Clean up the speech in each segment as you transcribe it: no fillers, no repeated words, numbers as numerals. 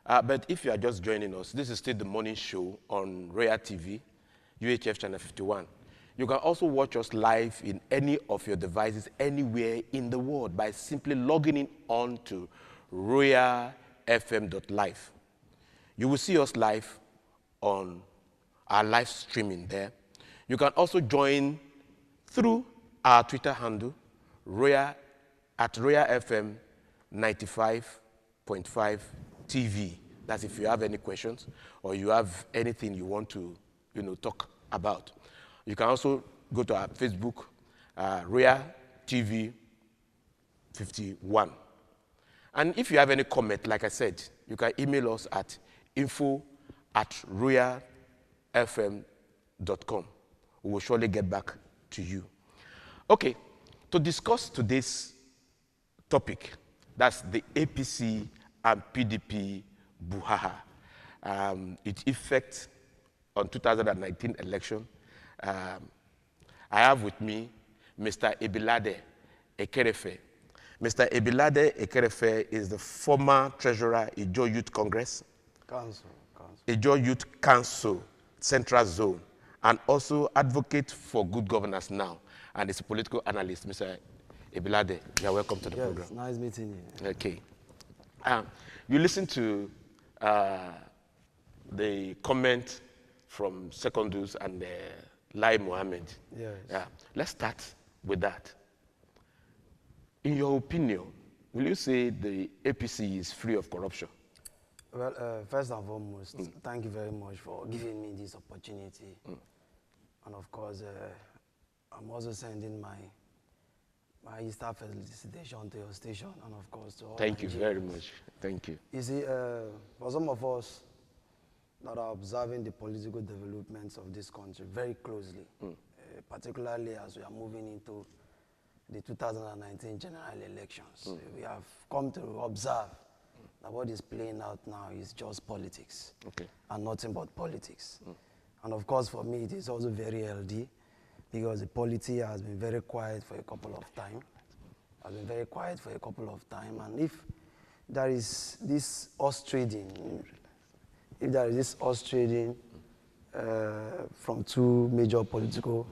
But if you are just joining us, this is still the morning show on Royal TV, UHF Channel 51. You can also watch us live in any of your devices anywhere in the world by simply logging in on to royalfm.live. You will see us live on our live streaming there. You can also join through our Twitter handle, Royal FM 95.5 TV. That's if you have any questions or you have anything you want to, talk about. You can also go to our Facebook, Royal TV 51. And if you have any comment, like I said, you can email us at info@royalfm.com. We will surely get back to you. Okay, to discuss today's topic, that's the APC and PDP BROUHAHA. Its effect on 2019 election. I have with me Mr. Ebilade Ekerefe. Mr. Ebilade Ekerefe is the former treasurer, Ijo Youth Congress, Ijo Youth Council, Central Zone, and also advocate for good governance now, and is a political analyst. Mr. Ebilade, you are welcome to the program. Nice meeting you. Okay. You listen to the comment from Secondus and Lai Mohammed. Yes. Let's start with that. In your opinion, will you say the APC is free of corruption? Well, first and foremost, thank you very much for giving me this opportunity. And of course, I'm also sending my Easter felicitation to your station, and of course to all Thank you Nigerians. very much. Thank you. You see, for some of us that are observing the political developments of this country very closely, particularly as we are moving into the 2019 general elections, we have come to observe that what is playing out now is just politics, and nothing but politics. And of course, for me, it is also very healthy, because the polity has been very quiet for a couple of time. And if there is this horse trading, from two major political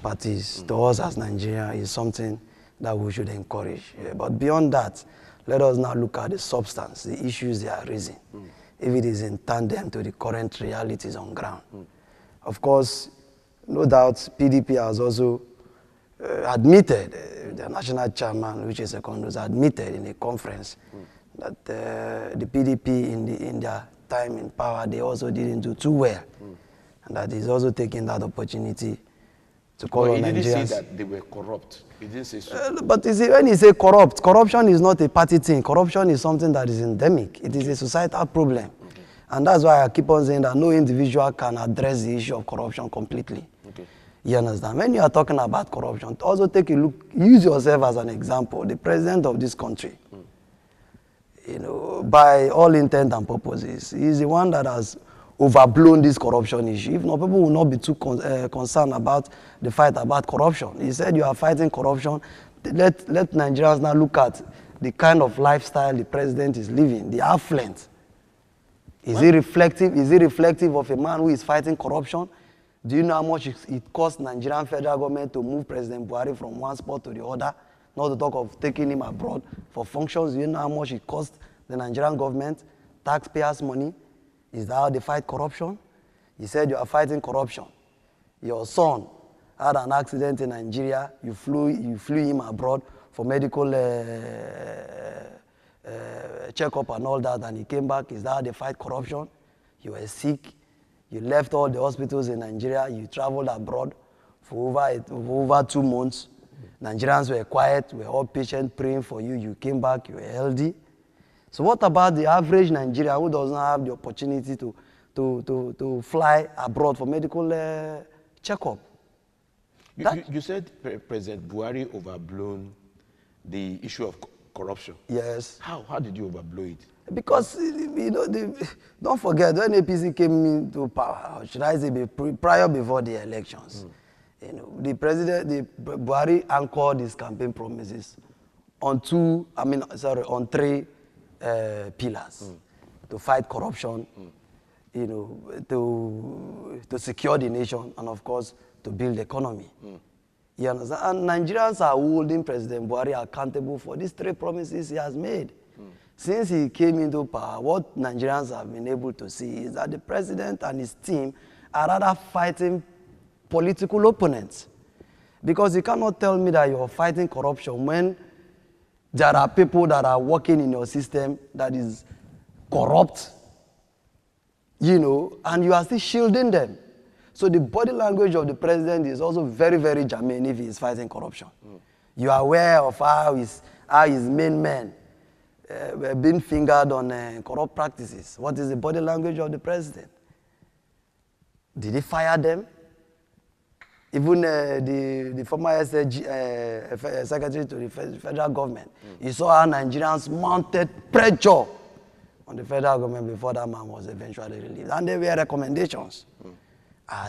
parties to us as Nigeria, is something that we should encourage. But beyond that, let us now look at the substance, the issues they are raising, if it is in tandem to the current realities on ground. Of course, no doubt, PDP has also admitted, the national chairman, which is Secondus, admitted in a conference that the PDP in their time in power, they also didn't do too well. And that he's also taking that opportunity to call on Nigerians. He didn't say that they were corrupt. He didn't say so. But you see, when you say corrupt, corruption is not a party thing. Corruption is something that is endemic. It is a societal problem. And that's why I keep on saying that no individual can address the issue of corruption completely. You understand? When you are talking about corruption, also take a look, use yourself as an example. The president of this country, by all intent and purposes, is the one that has overblown this corruption issue. If not, people will not be too concerned about the fight about corruption. He said you are fighting corruption. Let Nigerians now look at the kind of lifestyle the president is living, the affluent. Is it reflective of a man who is fighting corruption? Do you know how much it costs Nigerian federal government to move President Buhari from one spot to the other? Not to talk of taking him abroad for functions. Do you know how much it costs the Nigerian government? Taxpayers' money. Is that how they fight corruption? He said you are fighting corruption. Your son had an accident in Nigeria. You flew him abroad for medical checkup and all that, and he came back. Is that how they fight corruption? You were sick. You left all the hospitals in Nigeria. You traveled abroad for over 2 months. Nigerians were quiet. We were all patient, praying for you. You came back. You were healthy. So what about the average Nigerian who does not have the opportunity to fly abroad for medical checkup? You said President Buhari overblown the issue of corruption. Yes. How did you overblow it? Because, don't forget, when APC came into power, should I say prior before the elections, the Buhari anchored his campaign promises on three pillars. to fight corruption, you know, to secure the nation, and of course, to build the economy. You understand? And Nigerians are holding President Buhari accountable for these 3 promises he has made. Since he came into power, what Nigerians have been able to see is that the president and his team are rather fighting political opponents. Because you cannot tell me that you're fighting corruption when there are people that are working in your system that is corrupt, you know, and you are still shielding them. So the body language of the president is also very, very germane if he is fighting corruption. You are aware of how his main men were being fingered on corrupt practices. What is the body language of the president? Did he fire them? Even the former SAG, secretary to the federal government, you saw how Nigerians mounted pressure on the federal government before that man was eventually released. And there were recommendations.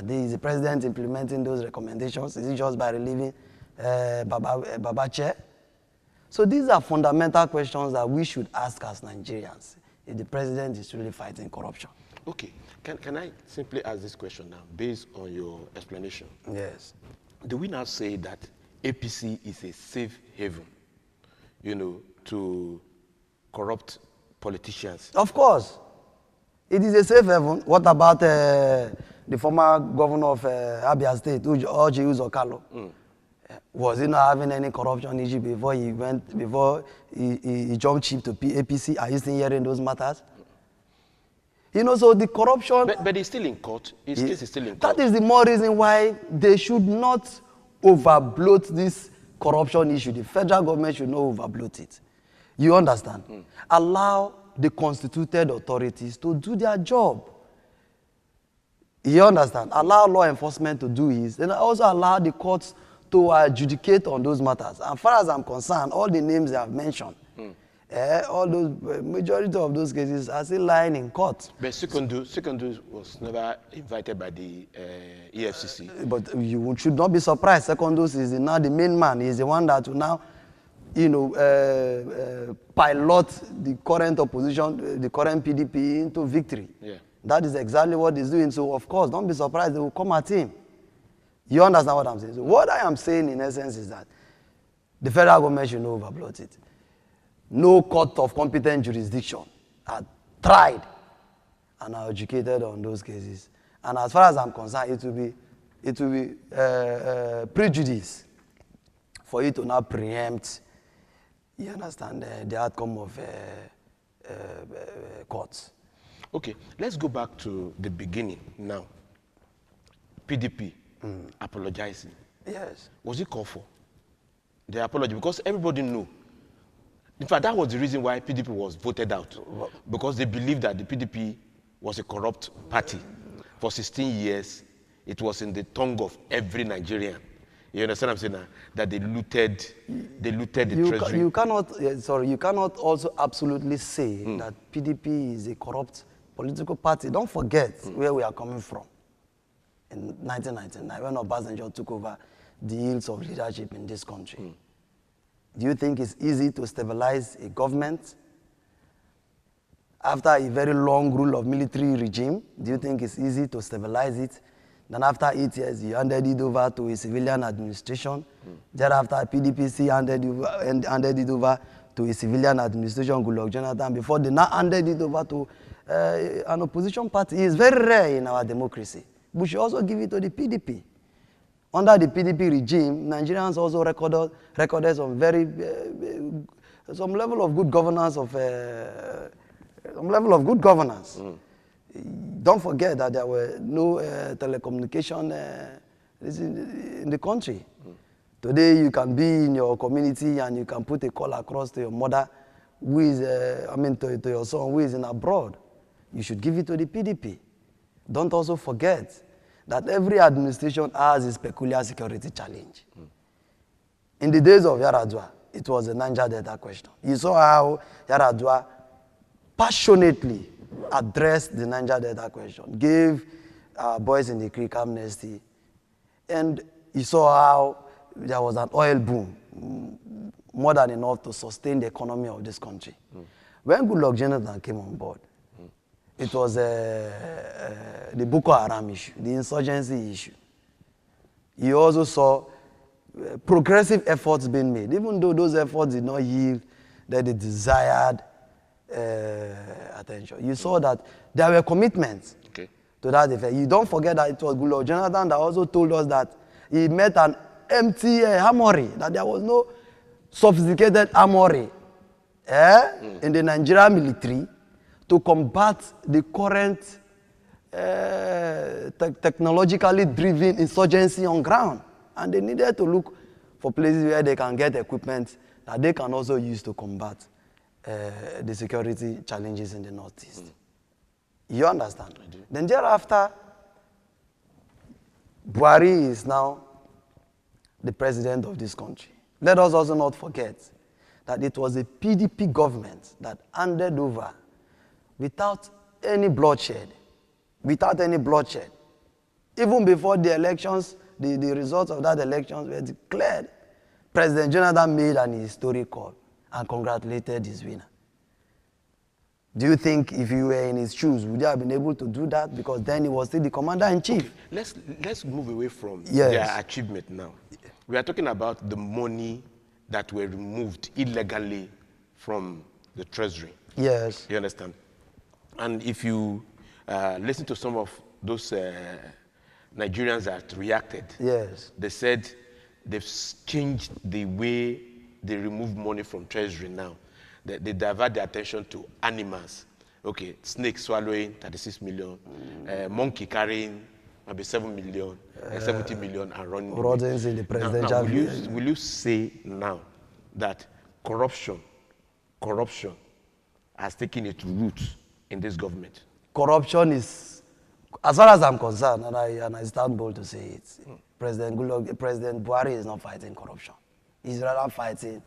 Is the president implementing those recommendations? Is it just by relieving Baba Chair? So these are fundamental questions that we should ask as Nigerians if the president is really fighting corruption. Okay. Can I simply ask this question now, based on your explanation? Yes. Do we now say that APC is a safe haven, you know, to corrupt politicians? Of course. It is a safe haven. What about the former governor of Abia State, Orji Uzokalo? Was he not having any corruption issue before he jumped ship to APC? Are you still hearing those matters? You know, so the corruption... But he's still in court. His case is still in court. That is the more reason why they should not overbloat this corruption issue. The federal government should not overbloat it. You understand? Allow the constituted authorities to do their job. You understand? Allow law enforcement to do his. And also allow the courts to adjudicate on those matters. As far as I'm concerned, all the names they have mentioned, all those majority of those cases are still lying in court. But Sekundu was never invited by the EFCC. But you should not be surprised. Sekundu is now the main man. He's the one that will now, you know, pilot the current opposition, the current PDP into victory. Yeah. That is exactly what he's doing. So of course, don't be surprised. They will come at him. You understand what I'm saying? So what I am saying in essence is that the federal government should not overbloat it. No court of competent jurisdiction are tried and are educated on those cases. And as far as I'm concerned, it will be prejudice for you to now preempt, you understand, the outcome of courts. Okay, let's go back to the beginning now. PDP apologizing. Yes. Was it called for? The apology, because everybody knew. In fact, that was the reason why PDP was voted out. Because they believed that the PDP was a corrupt party. For 16 years, it was in the tongue of every Nigerian. You understand what I'm saying now? That they looted the treasury. You cannot also absolutely say that PDP is a corrupt political party. Don't forget where we are coming from. In 1999, when Obasanjo took over the hills of leadership in this country. Do you think it's easy to stabilize a government after a very long rule of military regime? Do you think it's easy to stabilize it? Then after 8 years, you handed it over to a civilian administration. Thereafter, PDPC handed it over to a civilian administration, Goodluck Jonathan, before they now handed it over to an opposition party. It's very rare in our democracy. We should also give it to the PDP. Under the PDP regime, Nigerians also recorded some some level of good governance Don't forget that there were no telecommunication in the country. Today, you can be in your community and you can put a call across to your mother, who is, to your son who is in abroad. You should give it to the PDP. Don't also forget that every administration has its peculiar security challenge. In the days of Yaradua, it was a Niger Delta question. You saw how Yaradua passionately addressed the Niger Delta question, gave boys in the creek amnesty, and you saw how there was an oil boom, more than enough to sustain the economy of this country. When Goodluck Jonathan came on board, it was the Boko Haram issue, the insurgency issue. You also saw progressive efforts being made, even though those efforts did not yield the desired attention. You saw that there were commitments to that effect. You don't forget that it was Goodluck Jonathan that also told us that he met an empty armory, that there was no sophisticated armory in the Nigerian military to combat the current technologically driven insurgency on ground. And they needed to look for places where they can get equipment that they can also use to combat the security challenges in the Northeast. You understand? Then thereafter, Buhari is now the president of this country. Let us also not forget that it was a PDP government that handed over without any bloodshed. Without any bloodshed. Even before the elections, the results of that elections were declared, President Jonathan made an historic call and congratulated his winner. Do you think if you were in his shoes, would you have been able to do that? Because then he was still the commander-in-chief. Okay. Let's move away from their achievement now. We are talking about the money that were removed illegally from the treasury. Yes. You understand? And if you listen to some of those Nigerians that reacted, yes, they said they've changed the way they remove money from treasury now. They divert their attention to animals. Okay, snake swallowing 36 million, monkey carrying maybe 7 million, 70 million and running. Rodents in the presidential. Now, will you say now that corruption has taken its roots in this government? Corruption is, as far as I'm concerned, and I stand bold to say it, President Buhari is not fighting corruption. He's rather fighting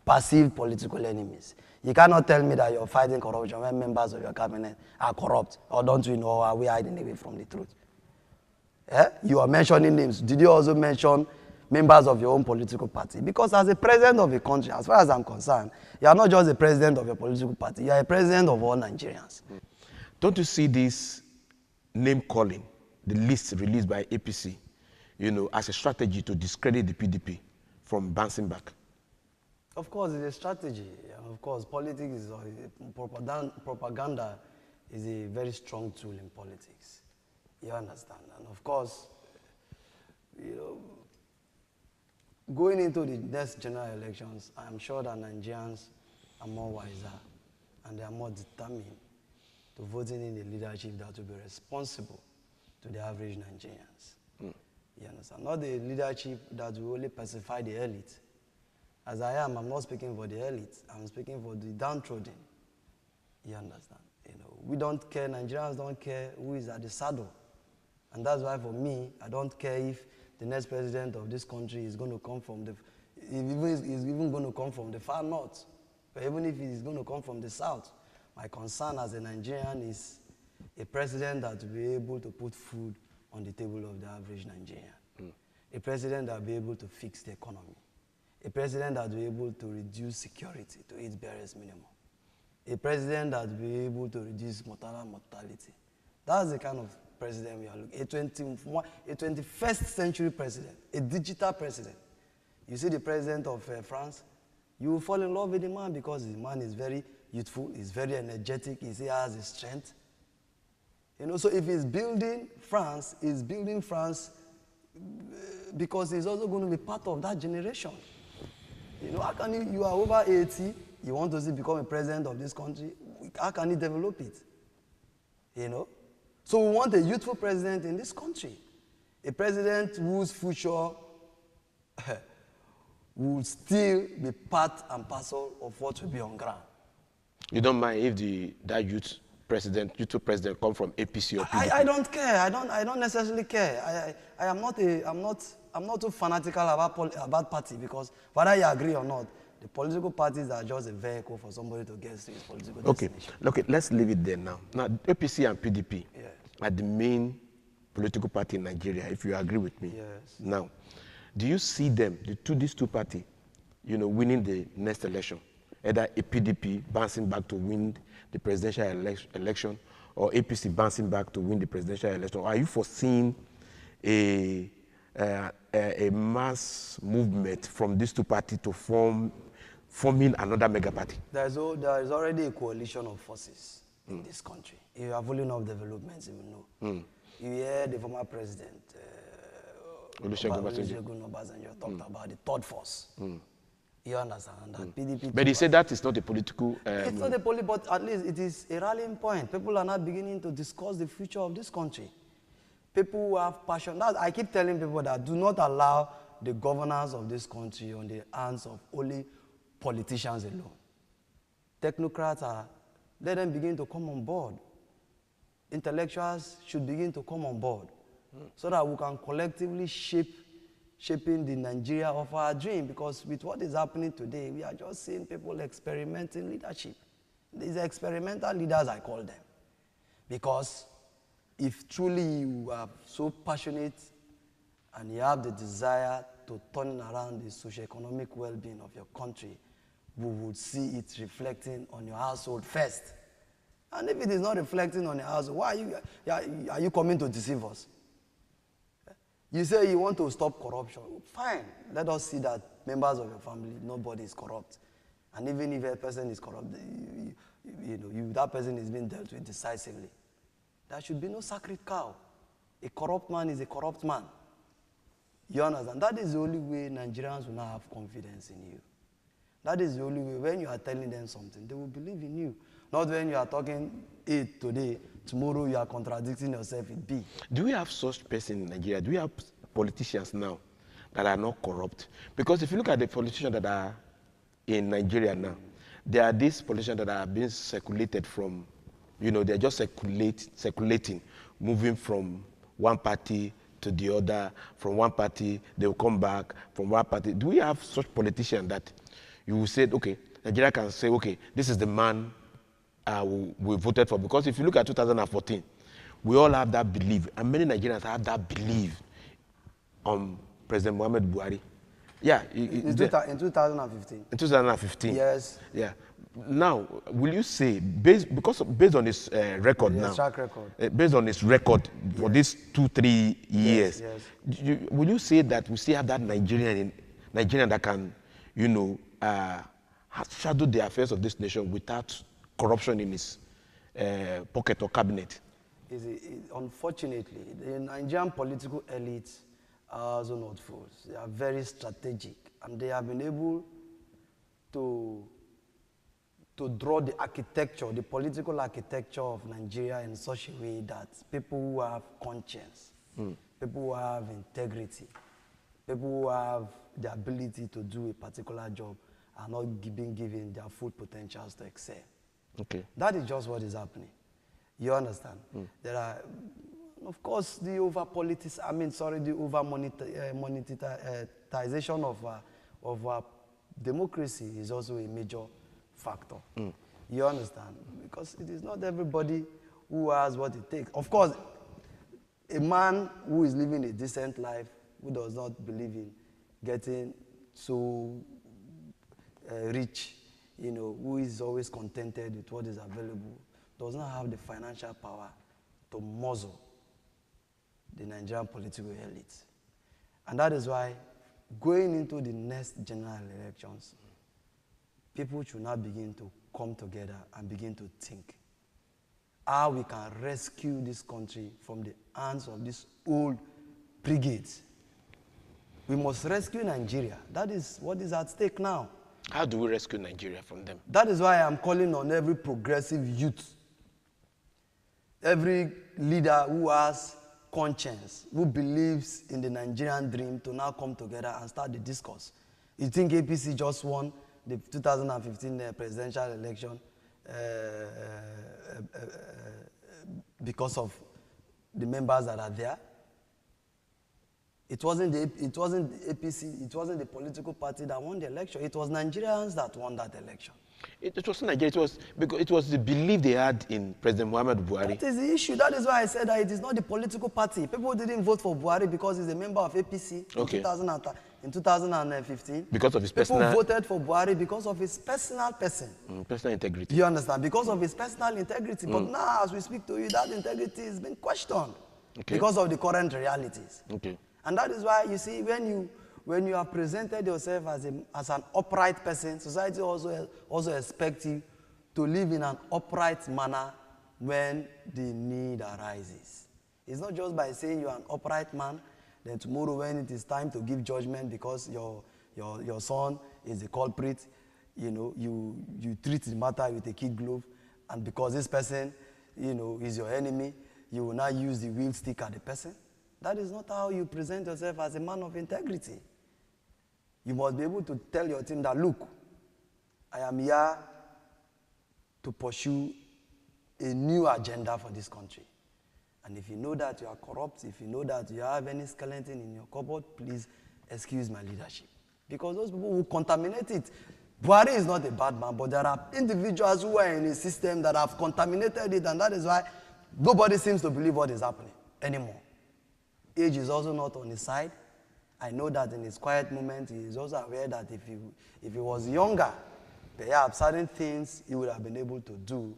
perceived political enemies. You cannot tell me that you're fighting corruption when members of your cabinet are corrupt, or don't we know, or are we hiding away from the truth? You are mentioning names. Did you also mention members of your own political party? Because as a president of a country, as far as I'm concerned, you are not just a president of your political party, you are a president of all Nigerians. Don't you see this name calling, the list released by APC, as a strategy to discredit the PDP from bouncing back? Of course, it's a strategy. Of course, politics is propaganda is a very strong tool in politics. You understand? And of course, going into the next general elections, I'm sure that Nigerians are more wiser and they are more determined to voting in a leadership that will be responsible to the average Nigerians. You understand? Not the leadership that will only pacify the elite. As I am, I'm not speaking for the elite. I'm speaking for the downtrodden. You understand? We don't care, Nigerians don't care who is at the saddle. And that's why for me, I don't care if the next president of this country is going to come from is even going to come from the far north, or even if he's going to come from the south. My concern as a Nigerian is a president that will be able to put food on the table of the average Nigerian. A president that will be able to fix the economy. A president that will be able to reduce security to its barest minimum. A president that will be able to reduce mortality. That's the kind of president we are looking at. A 21st century president, a digital president. You see the president of France, you will fall in love with the man because the man is very youthful, he's very energetic, he has his strength. So if he's building France because he's also going to be part of that generation. How can you are over 80, you want to become a president of this country, how can he develop it? So we want a youthful president in this country. A president whose future will still be part and parcel of what will be on ground. You don't mind if that youthful president come from APC or PDP? I don't care. I don't necessarily care. I'm not too fanatical about party, because whether you agree or not, the political parties are just a vehicle for somebody to get to his political destination. Okay, let's leave it there now. Now, APC and PDP are the main political party in Nigeria, if you agree with me. Yes. Now, do you see them, these two parties, winning the next election? Either a PDP bouncing back to win the presidential election, or APC bouncing back to win the presidential election? Are you foreseeing a mass movement from these two parties to forming another mega party? There is already a coalition of forces in this country. You are following up developments, you know. You hear the former president, Olusegun Obasanjo, talked about the third force. You understand? That PDP. But he said that is not a political... it's not a political, but at least it is a rallying point. People are now beginning to discuss the future of this country. People who have passion. I keep telling people that do not allow the governance of this country on the hands of only politicians alone. Technocrats let them begin to come on board. Intellectuals should begin to come on board so that we can collectively shaping the Nigeria of our dream, because with what is happening today, we are just seeing people experimenting leadership. These experimental leaders, I call them. Because if truly you are so passionate and you have the desire to turn around the socio-economic well-being of your country, we would see it reflecting on your household first. And if it is not reflecting on your household, why are you coming to deceive us? You say you want to stop corruption. Fine. Let us see that members of your family, nobody is corrupt. And even if a person is corrupt, that person is being dealt with decisively. There should be no sacred cow. A corrupt man is a corrupt man. You understand? That is the only way Nigerians will now have confidence in you. That is the only way. When you are telling them something, they will believe in you. Not when you are talking A today, tomorrow you are contradicting yourself with B. Do we have such person in Nigeria? Do we have politicians now that are not corrupt? Because if you look at the politicians that are in Nigeria now, there are these politicians that are being circulated from, they're just circulating, moving from one party to the other, from one party, they will come back, from one party. Do we have such politicians that you will say, okay, Nigeria can say, okay, this is the man we voted for? Because if you look at 2014, we all have that belief, and many Nigerians have that belief on President Muhammad Buhari. Yeah. In 2015. In 2015. Yes. Yeah. Now, will you say, based on his record now, track record, based on his record for these 2-3 years, will you say that we still have that Nigerian that can, shadow the affairs of this nation without corruption in his pocket or cabinet? Unfortunately, the Nigerian political elites are also not fools. They are very strategic, and they have been able to draw the architecture, the political architecture of Nigeria in such a way that people who have conscience, people who have integrity, people who have the ability to do a particular job are not being given their full potentials to excel. Okay. That is just what is happening. You understand? There are, of course, the over-monetization of democracy is also a major factor. You understand? Because it is not everybody who has what it takes. Of course, a man who is living a decent life, who does not believe in getting so rich, who is always contented with what is available, does not have the financial power to muzzle the Nigerian political elite. And that is why, going into the next general elections, people should now begin to come together and begin to think how we can rescue this country from the hands of these old brigades. We must rescue Nigeria. That is what is at stake now. How do we rescue Nigeria from them? That is why I'm calling on every progressive youth, every leader who has conscience, who believes in the Nigerian dream, to now come together and start the discourse. You think APC just won the 2015 presidential election because of the members that are there? It wasn't APC, it wasn't the political party that won the election. It was Nigerians that won that election. It was Nigeria. It was the belief they had in President Muhammad Buhari. That is the issue. That is why I said that it is not the political party. People didn't vote for Buhari because he's a member of APC in 2010. in 2015. Because of his People personal... voted for Buhari because of his personal person. Personal integrity. You understand? Because of his personal integrity. But now, as we speak to you, that integrity is being questioned because of the current realities. Okay. And that is why, you see, when you have presented yourself as an upright person, society also expects you to live in an upright manner when the need arises. It's not just by saying you're an upright man, then tomorrow when it is time to give judgment because your son is the culprit, you know, you treat the matter with a kid glove, and because this person, you know, is your enemy, you will not use the wheel stick at the person. That is not how you present yourself as a man of integrity. You must be able to tell your team that, look, I am here to pursue a new agenda for this country. And if you know that you are corrupt, if you know that you have any skeleton in your cupboard, please excuse my leadership. Because those people will contaminate it. Buhari is not a bad man, but there are individuals who are in a system that have contaminated it, and that is why nobody seems to believe what is happening anymore. Age is also not on his side. I know that in his quiet moment, he is also aware that if he was younger, perhaps certain things he would have been able to do.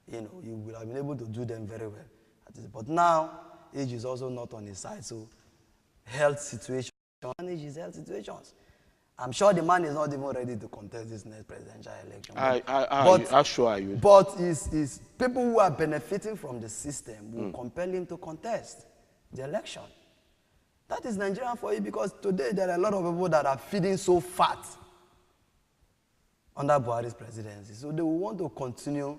You know, he would have been able to do them very well. But now, age is also not on his side. So, health situation, manage his health situations. I'm sure the man is not even ready to contest this next presidential election. How sure are you? But it's people who are benefiting from the system will compel him to contest the election. That is Nigeria for you, because today there are a lot of people that are feeding so fat under Buhari's presidency. So they will want to continue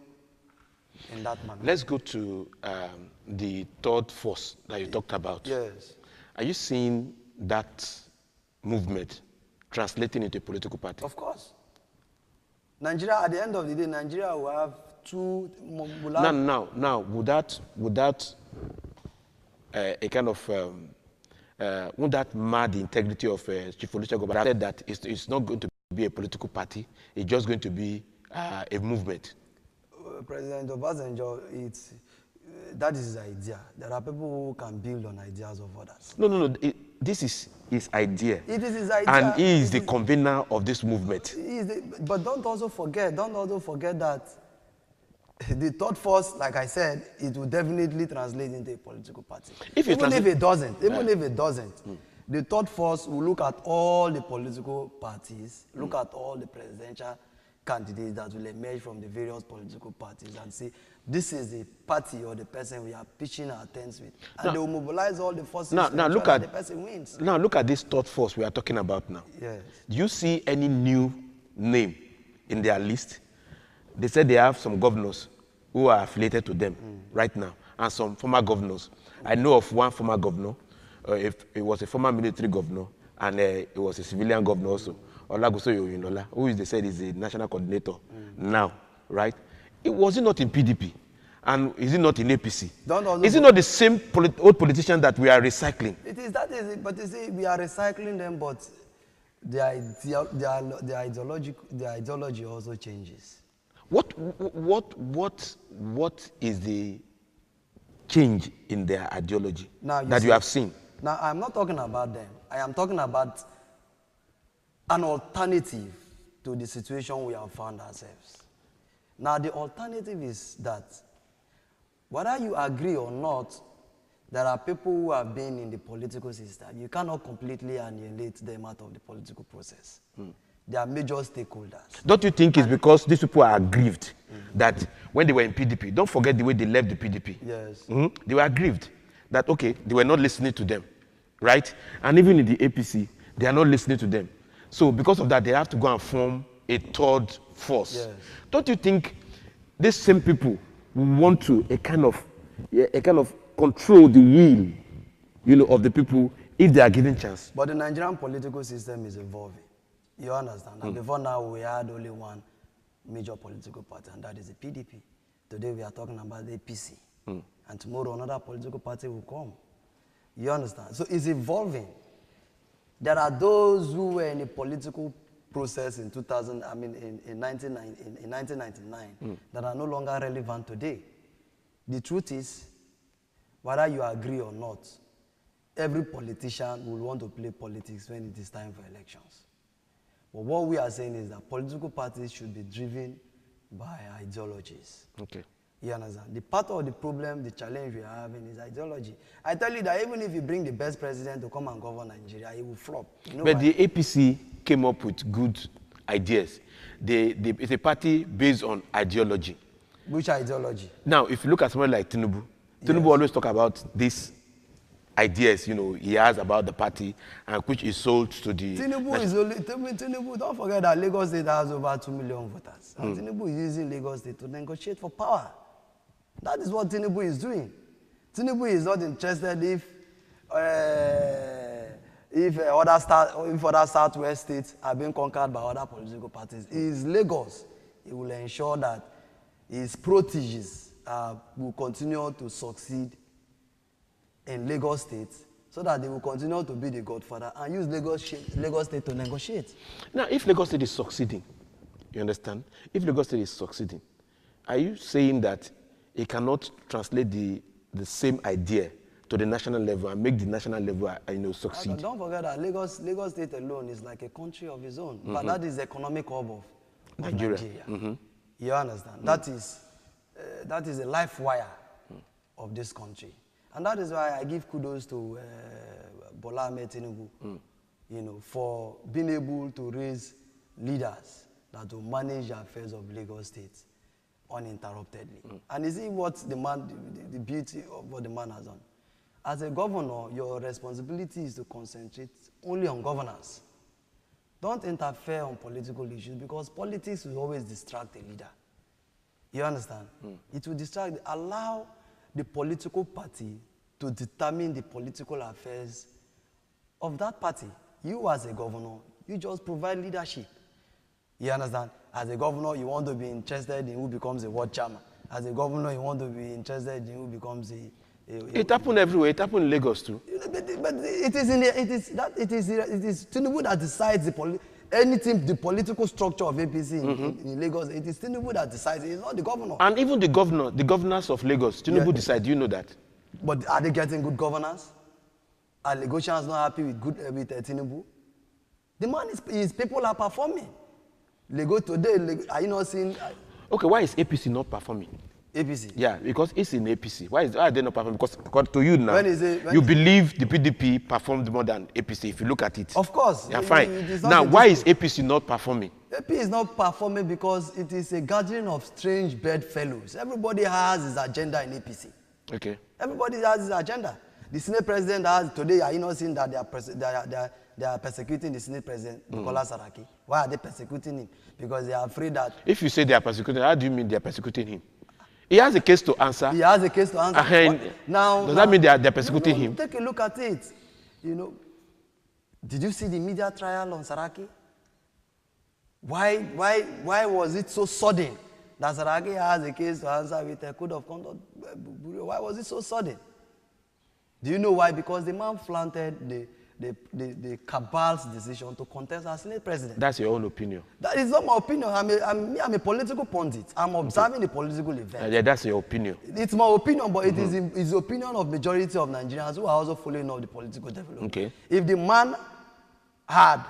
in that manner. Let's go to the third force that you talked about. Yes. Are you seeing that movement translating into a political party? Of course. Nigeria, at the end of the day, Nigeria will have two... Now, would that a kind of... won't that mar the integrity of Chief Olusegun? But I said that it's not going to be a political party. It's just going to be a movement. President Obasanjo, that is his idea. There are people who can build on ideas of others. No. This is his idea. It is his idea. And he is the convener of this movement. But don't also forget that the third force, like I said, it will definitely translate into a political party. Even if it doesn't, the third force will look at all the political parties, look at all the presidential candidates that will emerge from the various political parties and say, this is the party or the person we are pitching our tents with. And they will mobilize all the forces to ensure that the person wins. Now look at this third force we are talking about now. Yes. Do you see any new name in their list? They said they have some governors who are affiliated to them right now, and some former governors. I know of one former governor. If it was a former military governor, and it was a civilian governor also. Olaguso Yoyinola, who is, they said, is the national coordinator now, right? Was he not in PDP? And is he not in APC? Is he not the same old politician that we are recycling? It is, that is it. But you see, we are recycling them, but the ideology also changes. What is the change in their ideology that you have seen? Now, I'm not talking about them. I am talking about an alternative to the situation we have found ourselves. Now, the alternative is that whether you agree or not, there are people who have been in the political system. You cannot completely annihilate them out of the political process. They are major stakeholders. Don't you think it's because these people are aggrieved that when they were in PDP, don't forget the way they left the PDP. Yes. They were aggrieved that, okay, they were not listening to them, right? And even in the APC, they are not listening to them. So because of that, they have to go and form a third force. Yes. Don't you think these same people want to a kind of control the will, of the people if they are given chance? But the Nigerian political system is evolving. You understand? And before now, we had only one major political party, and that is the PDP. Today, we are talking about the APC. And tomorrow, another political party will come. You understand? So it's evolving. There are those who were in a political process in 1999 that are no longer relevant today. The truth is, whether you agree or not, every politician will want to play politics when it is time for elections. But what we are saying is that political parties should be driven by ideologies. Okay. You understand? The part of the problem, the challenge we are having is ideology. I tell you that even if you bring the best president to come and govern Nigeria, he will flop. You know But why? the APC came up with good ideas. It's a party based on ideology. Which ideology? Now, if you look at someone like Tinubu, Tinubu always talk about these ideas, he has about the party, and which is sold to the... Tinubu, don't forget that Lagos State has over 2 million voters. And Tinubu is using Lagos State to negotiate for power. That is what Tinubu is doing. Tinubu is not interested if other southwest states are being conquered by other political parties. It is Lagos. He will ensure that his proteges will continue to succeed in Lagos State so that they will continue to be the godfather and use Lagos State to negotiate. Now, if Lagos State is succeeding, you understand? If Lagos State is succeeding, are you saying that it cannot translate the same idea to the national level and make the national level succeed? Don't forget that Lagos State alone is like a country of its own. But that is the economic hub of Nigeria. You understand? That is a life wire of this country. And that is why I give kudos to Bola Ahmed Tinubu, for being able to raise leaders that will manage the affairs of Lagos State uninterruptedly. And you see what the beauty of what the man has done. As a governor, your responsibility is to concentrate only on governance. Don't interfere on political issues because politics will always distract a leader. You understand? It will distract. Allow the political party to determine the political affairs of that party. You as a governor, you just provide leadership. You understand? As a governor, you want to be interested in who becomes a ward chairman. As a governor, you want to be interested in who becomes it happened everywhere. It happened in Lagos too. But it is Tinubu that decides the political structure of APC in Lagos. It is Tinubu that decides. It's not the governor. And even the governors of Lagos, Tinubu decide. You know that. But are they getting good governance? Are Lagosians not happy with Tinubu? The man his people are performing. Lagos today, are you not seeing? Okay, why is APC not performing? APC? Yeah, because it's in APC. Why are they not performing? Because to you now, you believe the PDP performed more than APC if you look at it. Of course. Yeah, fine. Now, why is APC not performing? AP is not performing because it is a gathering of strange bedfellows. Everybody has his agenda in APC. Okay. Everybody has his agenda. The Senate president has, today, are you not seeing that they are persecuting the Senate president, Bukola Saraki? Why are they persecuting him? Because they are afraid that... If you say they are persecuting, how do you mean they are persecuting him? He has a case to answer. He has a case to answer. Does that mean they are persecuting him? Take a look at it. Did you see the media trial on Saraki? Why was it so sudden that Saraki has a case to answer with a code of conduct? Why was it so sudden? Do you know why? Because the man flaunted the cabal's decision to contest as Senate president. That's your own opinion. That is not my opinion. I'm a political pundit. I'm observing the political event. Yeah, that's your opinion. It's my opinion, but it's the opinion of majority of Nigerians who are also following up the political development. Okay. If the man had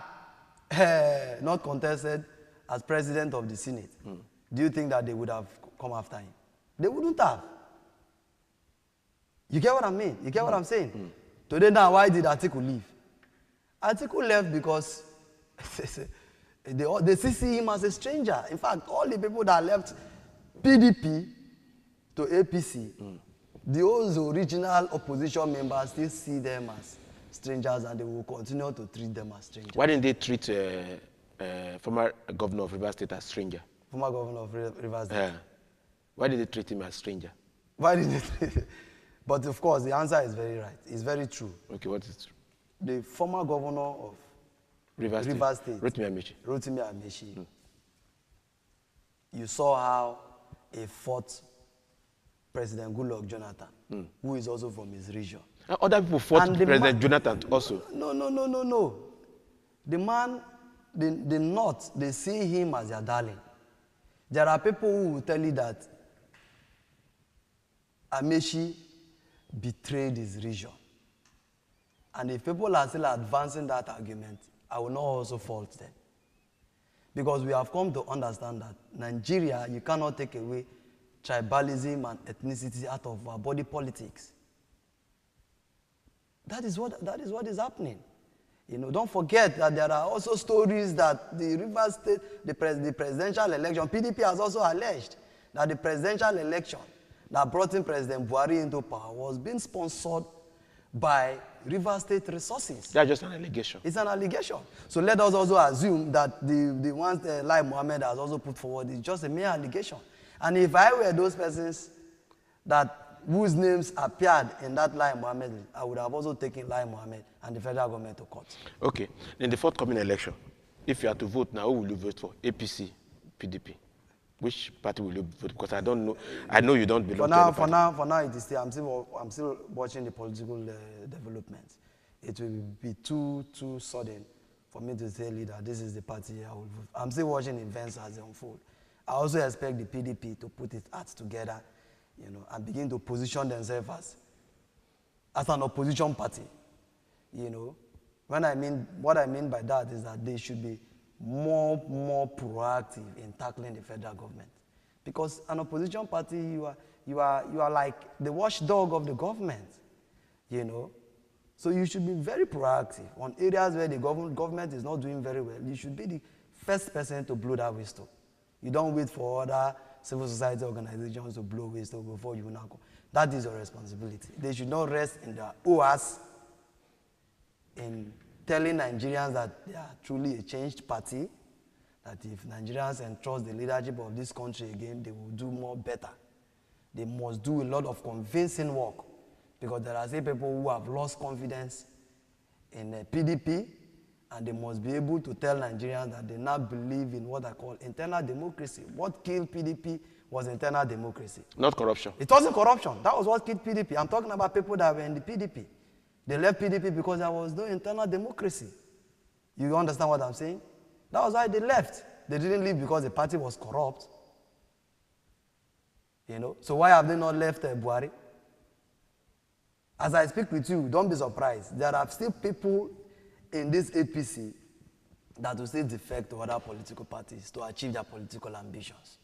not contested as president of the Senate, do you think that they would have come after him? They wouldn't have. You get what I mean? You get what I'm saying? Today now, why did Atiku leave? Atiku left because they see him as a stranger. In fact, all the people that left PDP to APC, those original opposition members still see them as strangers and they will continue to treat them as strangers. Why didn't they treat former governor of Rivers State as stranger? Former governor of Rivers State? Why did they treat him as stranger? Why did they treat him? But of course, the answer is very right. It's very true. Okay, what is true? The former governor of Rivers State, Rotimi Amechi, you saw how he fought President Goodluck Jonathan, who is also from his region. Other people fought President Jonathan also. No. The man, the North, they see him as their darling. There are people who will tell you that Amechi betrayed his region. And if people are still advancing that argument, I will not also fault them. Because we have come to understand that Nigeria, you cannot take away tribalism and ethnicity out of our body politics. That is what is happening. You know, don't forget that there are also stories that the Rivers State, the presidential election, PDP has also alleged that the presidential election that brought in President Buhari into power was being sponsored by Rivers State resources. That's just an allegation. It's an allegation. So let us also assume that the ones Lai Mohammed has also put forward is just a mere allegation. And if I were those persons whose names appeared in that Lai Mohammed, I would have also taken Lai Mohammed and the federal government to court. Okay. In the forthcoming election, if you are to vote now, who will you vote for? APC, PDP? Which party will you vote? Because I don't know. I know you don't belong to any party. For now, it is still, I'm still watching the political developments. It will be too sudden for me to tell you that this is the party I will vote. I'm still watching events as they unfold. I also expect the PDP to put its acts together, you know, and begin to position themselves as an opposition party. You know, what I mean by that is that they should be more proactive in tackling the federal government, because an opposition party, you are like the watchdog of the government, you know. So you should be very proactive on areas where the government is not doing very well. You should be the first person to blow that whistle. You don't wait for other civil society organizations to blow whistle before you now go. That is your responsibility. They should not rest in their oars in telling Nigerians that they are truly a changed party, that if Nigerians entrust the leadership of this country again, they will do more better. They must do a lot of convincing work, because there are still people who have lost confidence in PDP, and they must be able to tell Nigerians that they now believe in what I call internal democracy. What killed PDP was internal democracy. Not corruption. It wasn't corruption. That was what killed PDP. I'm talking about people that were in the PDP. They left PDP because there was no internal democracy. You understand what I'm saying? That was why they left. They didn't leave because the party was corrupt. You know? So why have they not left Buhari? As I speak with you, don't be surprised. There are still people in this APC that will still defect to other political parties to achieve their political ambitions.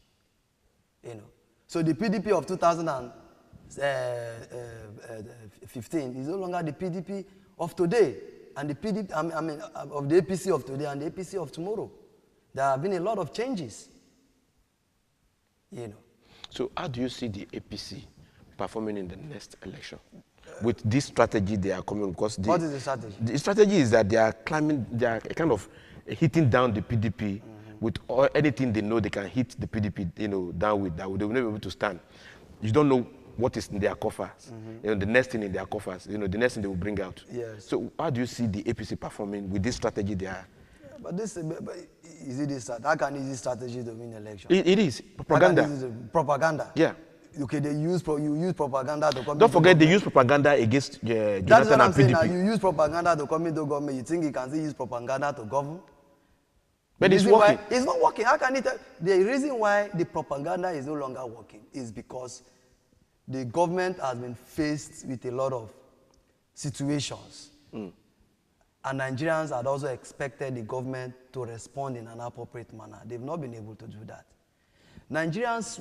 You know? So the PDP of 2015 is no longer the PDP of today, and the PDP, of the APC of today and the APC of tomorrow. There have been a lot of changes. You know. So how do you see the APC performing in the next election? With this strategy they are coming, because what is the strategy? The strategy is that they are climbing, they are kind of hitting down the PDP with anything they know they can hit the PDP, you know, down with, that they will not be able to stand. You don't know what is in their coffers, you know, the next thing in their coffers, you know, the next thing they will bring out. Yes. So how do you see the APC performing with this strategy they are? But is it this? How can this strategy to win election? It is propaganda. Propaganda. Yeah. Okay, you use propaganda to come. Don't forget they use propaganda against Jonathan That's what I'm and saying. PDP. Now you use propaganda to come into government. You think you can still use propaganda to govern? But it's working. It's not working. How can it? The reason why the propaganda is no longer working is because the government has been faced with a lot of situations. And Nigerians had also expected the government to respond in an appropriate manner. They've not been able to do that. Nigerians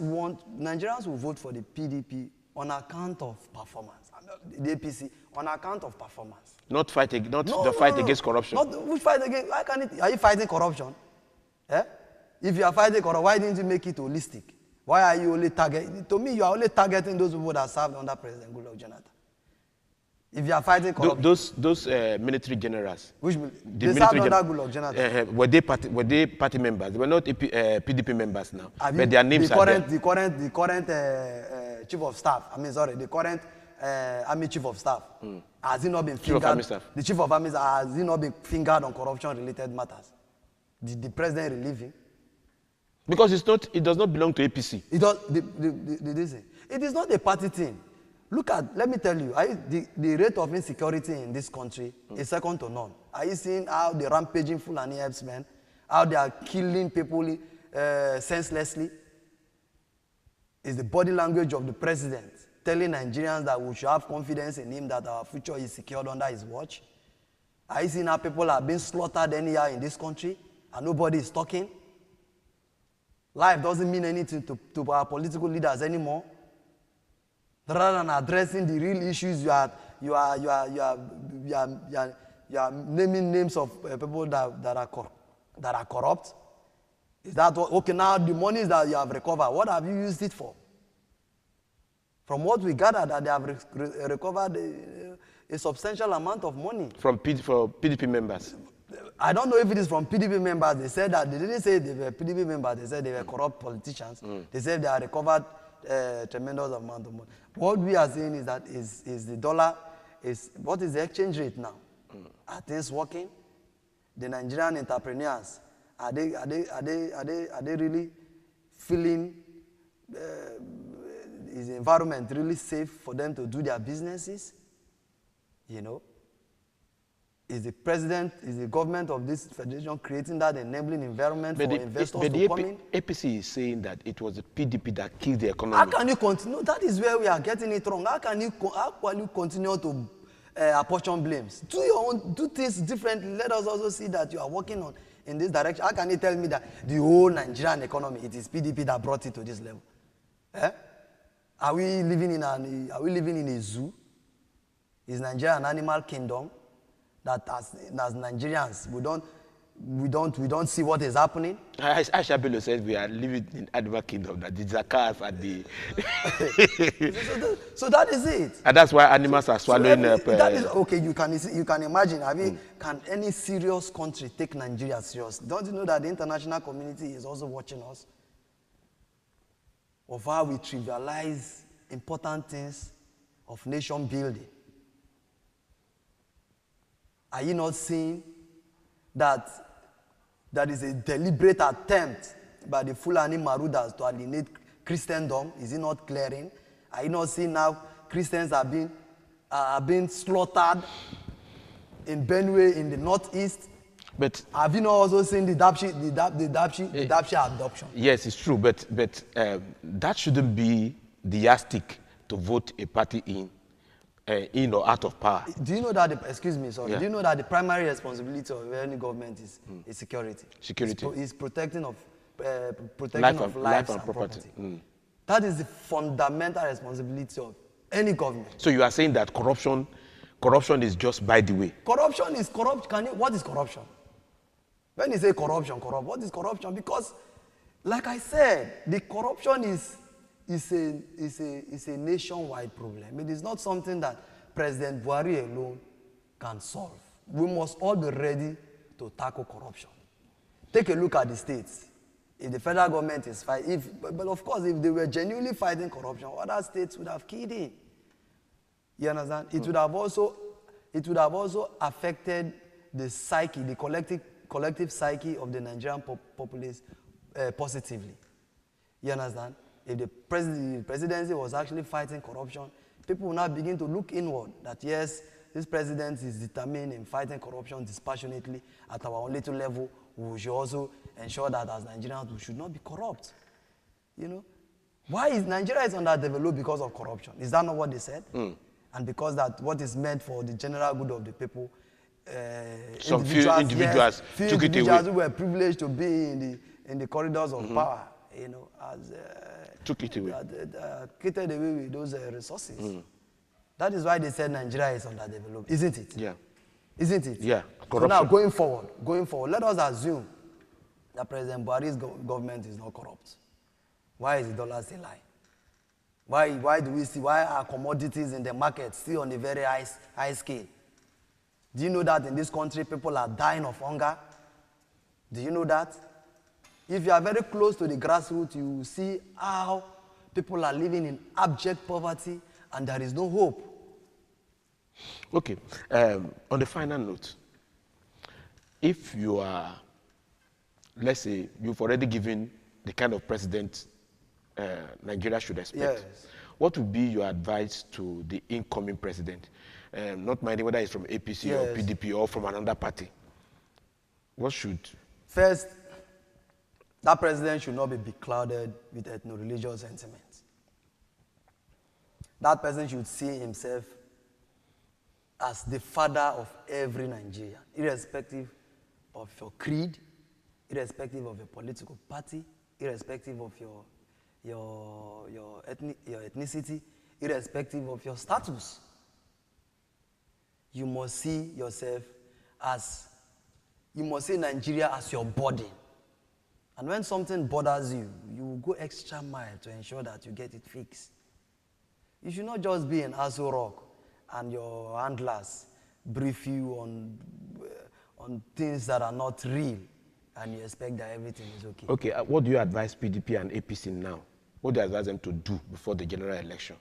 will vote for the PDP on account of performance. The APC on account of performance. Not fight against corruption. We fight against. Why can't it? Are you fighting corruption? Eh? If you are fighting corruption, why didn't you make it holistic? Why are you only targeting? To me, you are only targeting those people that served under President Goodluck Jonathan. If you are fighting corruption, those military generals, they served under Goodluck Jonathan. Were they party members? They were not PDP members now, but their names are there. The current chief of staff. The current army chief of staff. Has he not been fingered? Chief of army staff. The chief of army staff, has he not been fingered on corruption-related matters? Did the president relieve him? Because it does not belong to APC. It does. It is not a party thing. Let me tell you, the rate of insecurity in this country is second to none. Are you seeing how the rampaging Fulani herdsmen, how they are killing people senselessly? It's the body language of the president telling Nigerians that we should have confidence in him, that our future is secured under his watch. Are you seeing how people are being slaughtered anyhow in this country and nobody is talking? Life doesn't mean anything to our political leaders anymore. Rather than addressing the real issues, you are naming names of people that are corrupt. Is that what, okay? Now the monies that you have recovered, what have you used it for? From what we gather, that they have recovered a substantial amount of money for PDP members. I don't know if it is from PDP members. They said that they didn't say they were PDP members. They said they were corrupt politicians. They said they have recovered tremendous amount of money. What we are saying is that is the dollar what is the exchange rate now? Are things working? The Nigerian entrepreneurs are they really feeling is the environment really safe for them to do their businesses? You know, is the government of this federation creating that enabling environment for investors to come in? APC is saying that it was the PDP that killed the economy. How can you continue? That is where we are getting it wrong. How can you continue to apportion blames? Do your own, do things differently. Let us also see that you are working on in this direction. How can you tell me that the whole Nigerian economy, it is PDP that brought it to this level? Eh? Are we living in a zoo? Is Nigeria an animal kingdom? That as Nigerians, we don't see what is happening. Aisha Bello said we are living in animal kingdom, that the zakars are the... so that is it. And that's why animals are swallowing up... That is, okay, you can imagine, can any serious country take Nigeria serious? Don't you know that the international community is also watching us? Of how we trivialize important things of nation building. Are you not seeing that is a deliberate attempt by the Fulani Marudas to alienate Christendom? Is it not clearing? Are you not seeing now Christians are being slaughtered in Benue in the northeast? But have you not also seen the Dapchi adoption? Yes, it's true, but that shouldn't be the yardstick to vote a party in or out of power. Do you know that do you know that the primary responsibility of any government is security? Security. It's protecting of life and property. That is the fundamental responsibility of any government. So you are saying that corruption is just by the way? Corruption is corrupt. What is corruption? When you say corruption, what is corruption? Because, like I said, the corruption is a nationwide problem. It is not something that President Buhari alone can solve. We must all be ready to tackle corruption. Take a look at the states. If the federal government is fighting, but of course, if they were genuinely fighting corruption, other states would have keyed in. You understand? It would have also affected the psyche, the collective psyche of the Nigerian populace positively. You understand? If the presidency was actually fighting corruption, people will now begin to look inward that yes, this president is determined in fighting corruption dispassionately at our own little level. We should also ensure that as Nigerians, we should not be corrupt. You know? Why is Nigeria is underdeveloped because of corruption? Is that not what they said? And because that what is meant for the general good of the people, some few individuals took it away. Who were privileged to be in the corridors of power, you know, took it away. Created away with those resources. That is why they said Nigeria is underdeveloped, isn't it? Yeah. Isn't it? Yeah. So now going forward, let us assume that President Buhari's government is not corrupt. Why is the dollar still high? Why do we see, why are commodities in the market still on a very high scale? Do you know that in this country people are dying of hunger? Do you know that? If you are very close to the grassroots, you will see how people are living in abject poverty and there is no hope. Okay. On the final note, if you are, let's say, you've already given the kind of president Nigeria should expect, yes, what would be your advice to the incoming president? Not minding whether it's from APC yes, or PDP or from another party. What should? First, that president should not be beclouded with ethno-religious sentiments. That person should see himself as the father of every Nigerian, irrespective of your creed, irrespective of your political party, irrespective of your ethnicity, irrespective of your status. You must see yourself as, you must see Nigeria as your body. And when something bothers you, you will go extra mile to ensure that you get it fixed. You should not just be in Aso Rock and your handlers brief you on things that are not real and you expect that everything is okay. Okay, what do you advise PDP and APC now? What do you advise them to do before the general election?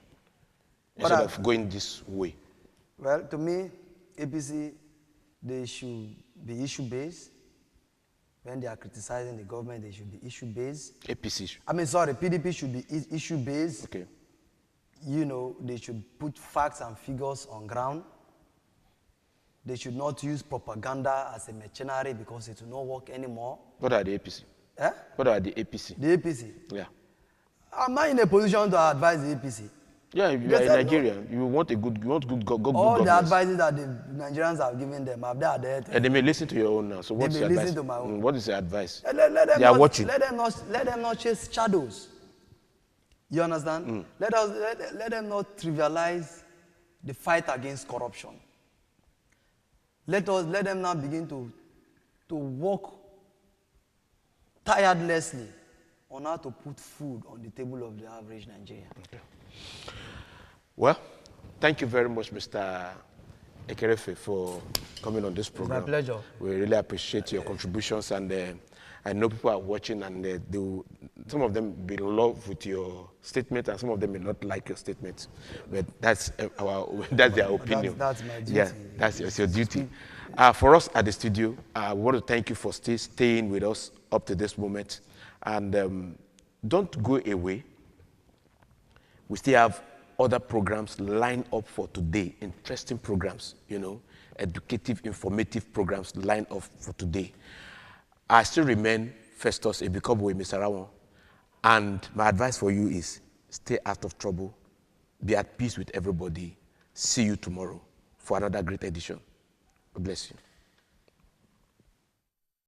Instead of going this way? Well, to me, APC, they should be issue-based. When they are criticizing the government, they should be issue-based. APC? PDP should be issue-based. Okay. You know, they should put facts and figures on ground. They should not use propaganda as a mercenary because it will not work anymore. What are the APC? Eh? What are the APC? The APC? Yeah. Am I in a position to advise the APC? Yeah, if you are in Nigeria, you want good governance. All the advices that the Nigerians have given them, have they adhered to? And they may listen to your own now. So what's your advice? Listen to my own. What is your advice? They are watching. Let them not chase shadows. You understand? Let them not trivialize the fight against corruption. Let them now begin to work tirelessly on how to put food on the table of the average Nigerian. Okay. Well, thank you very much, Mr. Ekerefe, for coming on this program. It's my pleasure. We really appreciate your contributions, and I know people are watching, and some of them be in love with your statement, and some of them may not like your statement. But that's their opinion. That's my duty. Yeah, that's your duty. For us at the studio, I want to thank you for staying with us up to this moment, and don't go away. We still have other programs lined up for today, interesting programs, you know, educative, informative programs lined up for today. I still remain Festus Ebikobwe Misarawan, and my advice for you is stay out of trouble, be at peace with everybody. See you tomorrow for another great edition. God bless you.